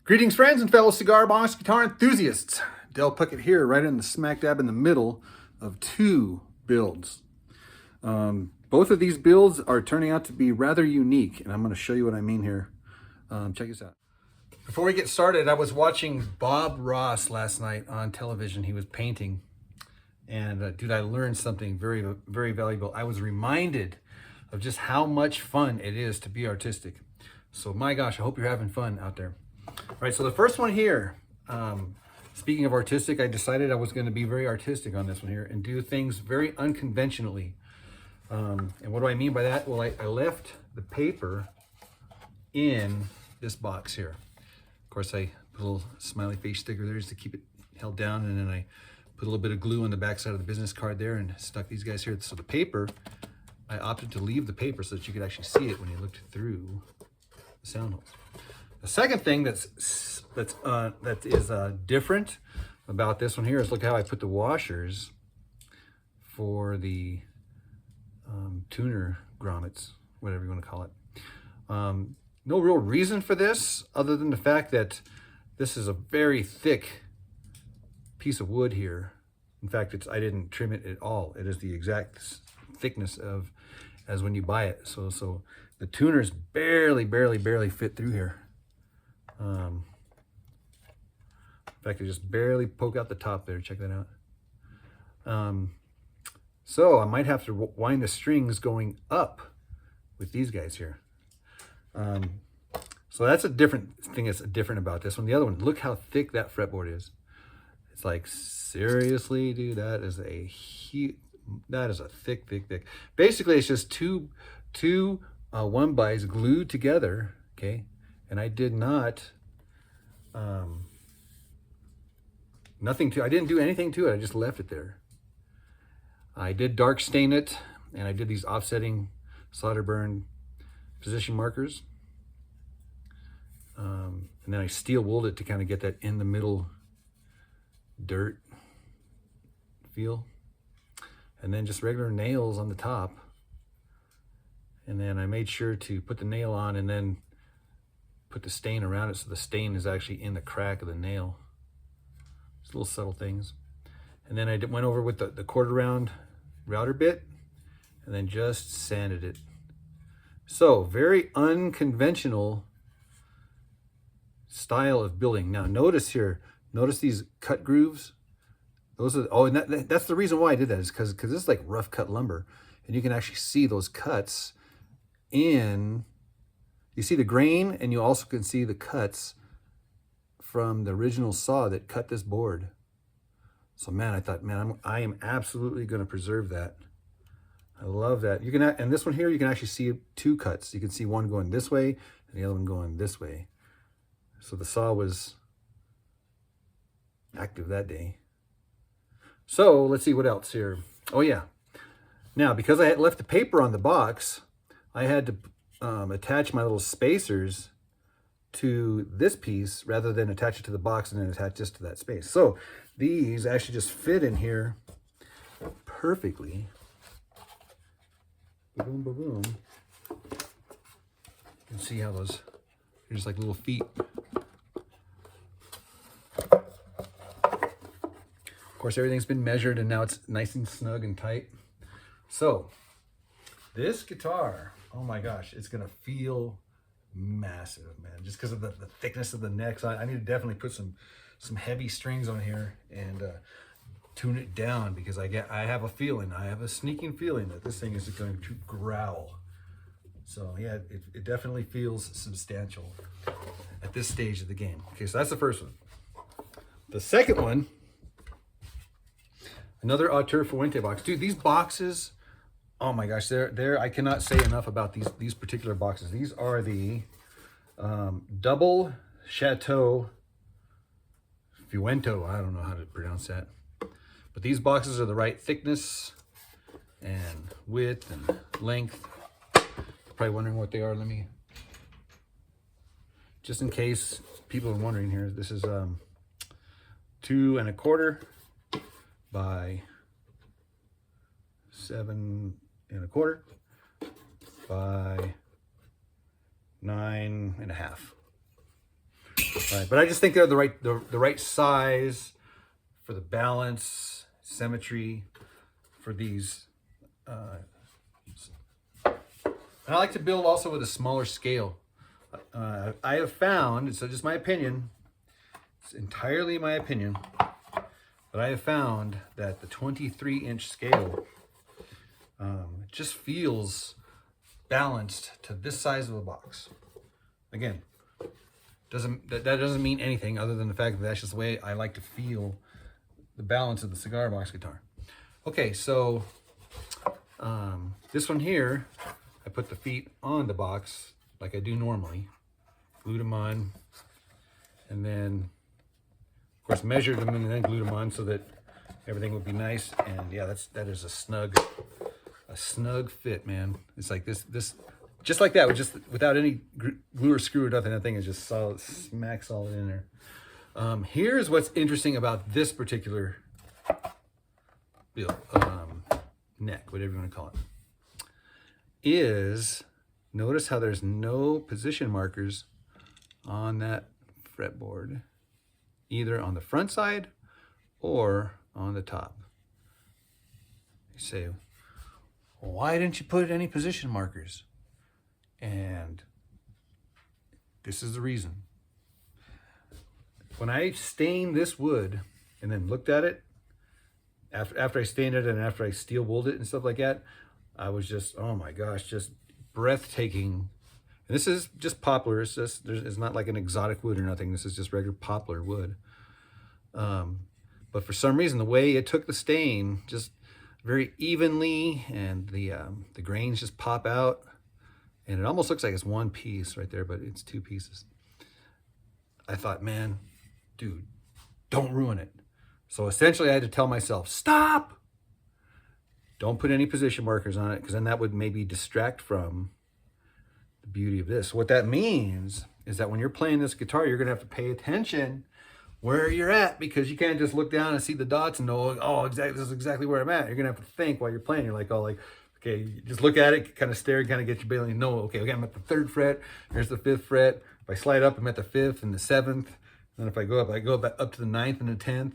Greetings, friends and fellow cigar box guitar enthusiasts. Del Puckett here, right in the smack dab in the middle of two builds. Both of these builds are turning out to be rather unique, and I'm going to show you what I mean here. Check this out. Before we get started, I was watching Bob Ross last night on television. He was painting, and dude, I learned something very, very valuable. I was reminded of just how much fun it is to be artistic. So my gosh, I hope you're having fun out there. All right, so the first one here, speaking of artistic, I decided I was going to be very artistic on this one here and do things very unconventionally. And what do I mean by that? Well, I left the paper in this box here. Of course, I put a little smiley face sticker there just to keep it held down, and then I put a little bit of glue on the back side of the business card there and stuck these guys here. So the paper, I opted to leave the paper so that you could actually see it when you looked through the sound holes. The second thing that is different about this one here is look how I put the washers for the tuner grommets, whatever you want to call it. No real reason for this other than the fact that this is a very thick piece of wood here. In fact, I didn't trim it at all. It is the exact thickness as when you buy it. So the tuners barely fit through here. In fact, I just barely poke out the top there. Check that out. So I might have to wind the strings going up with these guys here. So that's a different thing that's different about this one. The other one, look how thick that fretboard is. It's like, seriously, dude, that is a thick. Basically, it's just two 1-bys glued together, okay? And I did not, I didn't do anything to it. I just left it there. I did dark stain it, and I did these offsetting solder burn position markers. And then I steel wooled it to kind of get that in the middle dirt feel. And then just regular nails on the top. And then I made sure to put the nail on and then put the stain around it so the stain is actually in the crack of the nail. Just little subtle things. And then I went over with the quarter round router bit and then just sanded it. So very unconventional style of building. Now notice here, notice these cut grooves. Those are, oh, and that's the reason why I did that, is because this is like rough cut lumber, and you can actually see those cuts in. You see the grain, and you also can see the cuts from the original saw that cut this board. So man, I thought, man, I am absolutely going to preserve that. I love that. You can, and this one here, you can actually see two cuts. You can see one going this way and the other one going this way. So the saw was active that day. So let's see what else here. Oh yeah. Now, because I had left the paper on the box, I had to attach my little spacers to this piece rather than attach it to the box and then attach this to that space. So these actually just fit in here perfectly. Boom, boom, boom. You can see how those are just like little feet. Of course, everything's been measured and now it's nice and snug and tight. So this guitar, oh my gosh, it's gonna feel massive, man, just because of the thickness of the neck. So I need to definitely put some heavy strings on here and tune it down, because I have a sneaking feeling that this thing is going to growl. So yeah, it definitely feels substantial at this stage of the game. Okay, so that's the first one. The second one, another Auteur Fuente box. Dude, these boxes, oh my gosh, I cannot say enough about these particular boxes. These are the double Chateau Fuento. I don't know how to pronounce that. But these boxes are the right thickness and width and length. You're probably wondering what they are. Let me, just in case people are wondering here, this is 2 1/4 by 7 1/4 by 9 1/2. Right, but I just think they're the right size for the balance, symmetry for these. And I like to build also with a smaller scale. I have found, so just my opinion, it's entirely my opinion, but I have found that the 23-inch scale just feels balanced to this size of a box. Again, that doesn't mean anything other than the fact that that's just the way I like to feel the balance of the cigar box guitar. Okay, so this one here, I put the feet on the box like I do normally, glued them on, and then of course measured them and then glued them on so that everything would be nice. And yeah, that is a snug fit, man. It's like this just like that, without any glue or screw or nothing. That thing is just solid, smack solid in there. Here's what's interesting about this particular build, neck, whatever you want to call it, is notice how there's no position markers on that fretboard, either on the front side or on the top. You say, why didn't you put any position markers? And this is the reason. When I stained this wood and then looked at it, after I stained it and after I steel wooled it and stuff like that, I was just, oh my gosh, just breathtaking. And this is just poplar. It's not like an exotic wood or nothing. This is just regular poplar wood. But for some reason, the way it took the stain just very evenly, and the grains just pop out, and it almost looks like it's one piece right there, but it's two pieces. I thought, man, dude, don't ruin it. So essentially I had to tell myself, stop! Don't put any position markers on it, because then that would maybe distract from the beauty of this. What that means is that when you're playing this guitar, you're gonna have to pay attention where you're at, because you can't just look down and see the dots and know, oh, exactly, this is exactly where I'm at. You're gonna have to think while you're playing. You're like, oh, like, okay, you just look at it, kind of stare, kind of get your feeling. No, okay, I'm at the 3rd fret. Here's the 5th fret. If I slide up, I'm at the 5th and the 7th. And then if I go back up to the 9th and the 10th.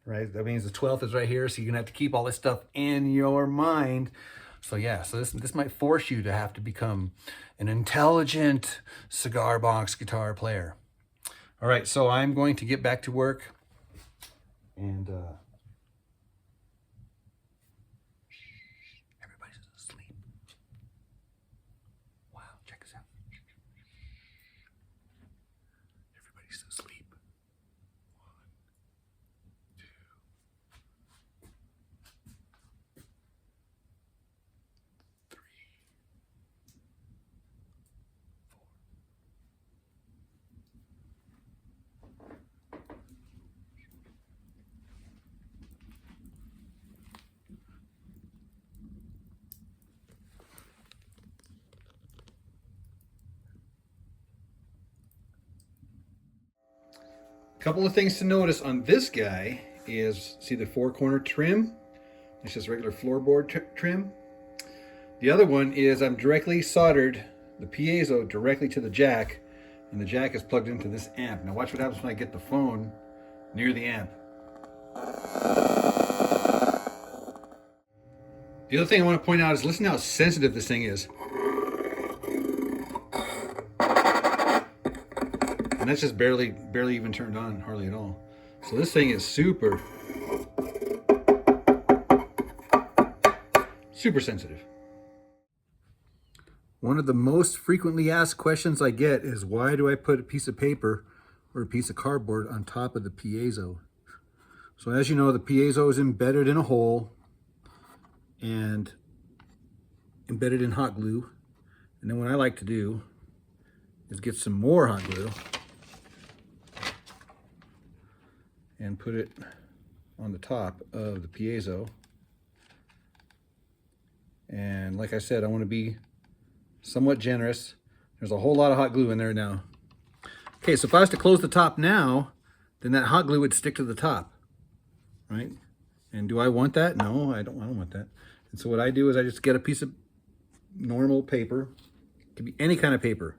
Right, that means the 12th is right here. So you're gonna have to keep all this stuff in your mind. So yeah, so this might force you to have to become an intelligent cigar box guitar player. All right, so I'm going to get back to work, and everybody's asleep. Wow, check this out. Everybody's asleep. 1, 2, 3, 4. Couple of things to notice on this guy is, see the 4-corner trim? It's just regular floorboard trim. The other one is I'm directly soldered the piezo directly to the jack, and the jack is plugged into this amp. Now watch what happens when I get the phone near the amp. The other thing I want to point out is listen how sensitive this thing is. And that's just barely even turned on, hardly at all. So this thing is super sensitive. One of the most frequently asked questions I get is, why do I put a piece of paper or a piece of cardboard on top of the piezo? So as you know, the piezo is embedded in a hole and embedded in hot glue. And then what I like to do is get some more hot glue and put it on the top of the piezo. And like I said, I want to be somewhat generous. There's a whole lot of hot glue in there now. Okay, so if I was to close the top now, then that hot glue would stick to the top, right? And do I want that? No, I don't want that. And so what I do is I just get a piece of normal paper. It could be any kind of paper.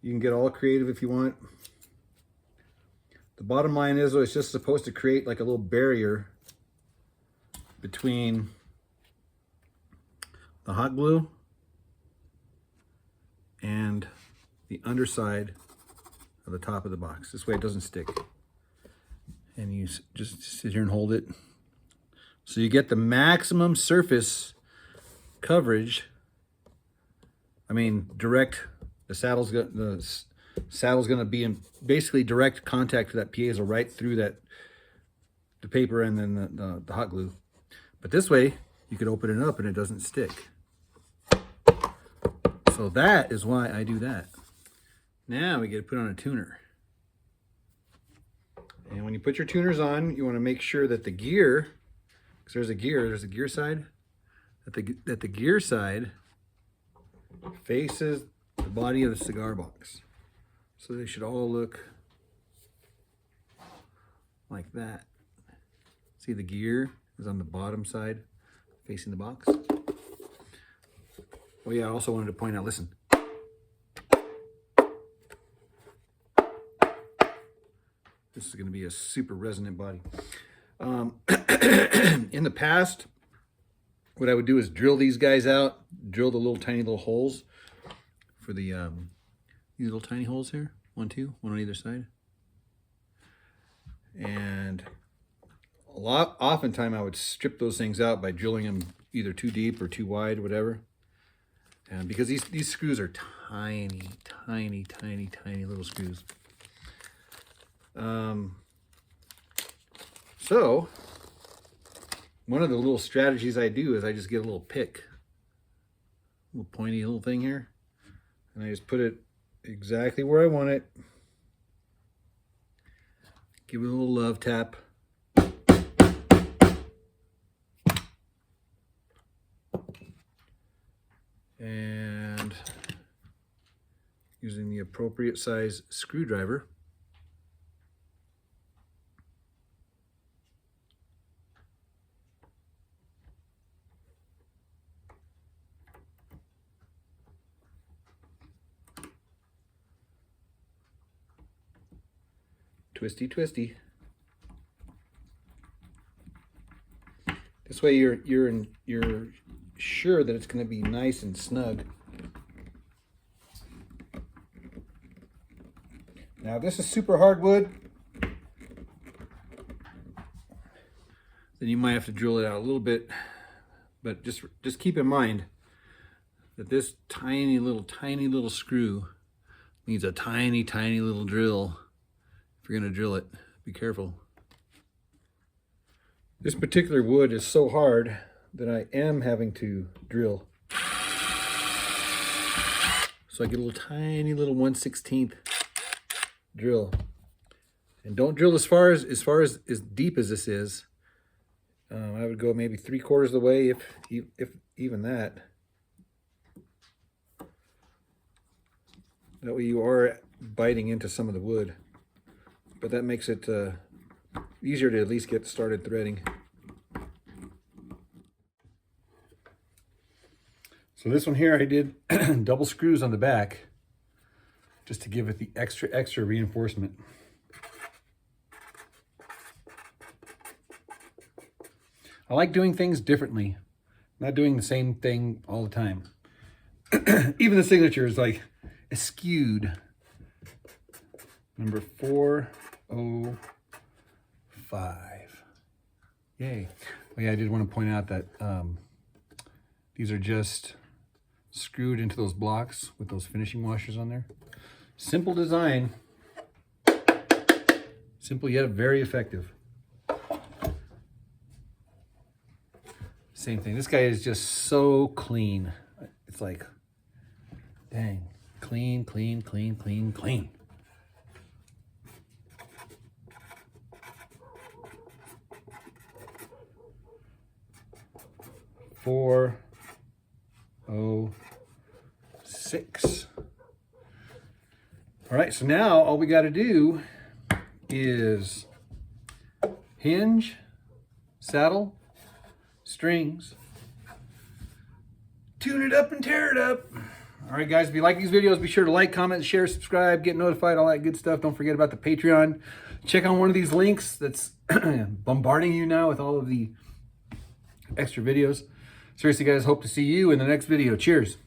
You can get all creative if you want. The bottom line is, though, it's just supposed to create like a little barrier between the hot glue and the underside of the top of the box. This way it doesn't stick. And you just sit here and hold it. So you get the maximum surface coverage. I mean, direct, the saddle's gonna be in basically direct contact to that piezo right through the paper and then the hot glue. But this way, you could open it up and it doesn't stick. So that is why I do that. Now we get to put on a tuner. And when you put your tuners on, you want to make sure that the gear, because there's a gear side, that the gear side faces the body of the cigar box. So they should all look like that. See, the gear is on the bottom side facing the box. Oh yeah, I also wanted to point out, listen. This is going to be a super resonant body. In the past, what I would do is drill these guys out, drill the tiny little holes for the these little tiny holes here. 1, 2, one on either side. And oftentimes I would strip those things out by drilling them either too deep or too wide, whatever. And because these screws are tiny, tiny, tiny, tiny little screws. So one of the little strategies I do is I just get a little pick, a little pointy little thing here, and I just put it exactly where I want it. Give it a little love tap. And using the appropriate size screwdriver, twisty, twisty. This way you're sure that it's going to be nice and snug. Now this is super hardwood. Then you might have to drill it out a little bit, but just keep in mind that this tiny little screw needs a tiny, tiny little drill. If you're going to drill it, be careful. This particular wood is so hard that I am having to drill. So I get a little tiny little 1/16 drill. And don't drill as far as deep as this is. I would go maybe 3/4 of the way, if even that. That way you are biting into some of the wood. But that makes it easier to at least get started threading. So this one here, I did double screws on the back just to give it the extra reinforcement. I like doing things differently, not doing the same thing all the time. Even the signature is like skewed. Number 405. Yay. Oh yeah, I did want to point out that these are just screwed into those blocks with those finishing washers on there. Simple design. Simple yet very effective. Same thing. This guy is just so clean. It's like, dang, clean, clean, clean, clean, clean. Four, 6. All right, so now all we got to do is hinge, saddle, strings, tune it up and tear it up. All right, guys, if you like these videos, be sure to like, comment, share, subscribe, get notified, all that good stuff. Don't forget about the Patreon. Check on one of these links that's bombarding you now with all of the extra videos. Seriously, guys, hope to see you in the next video. Cheers.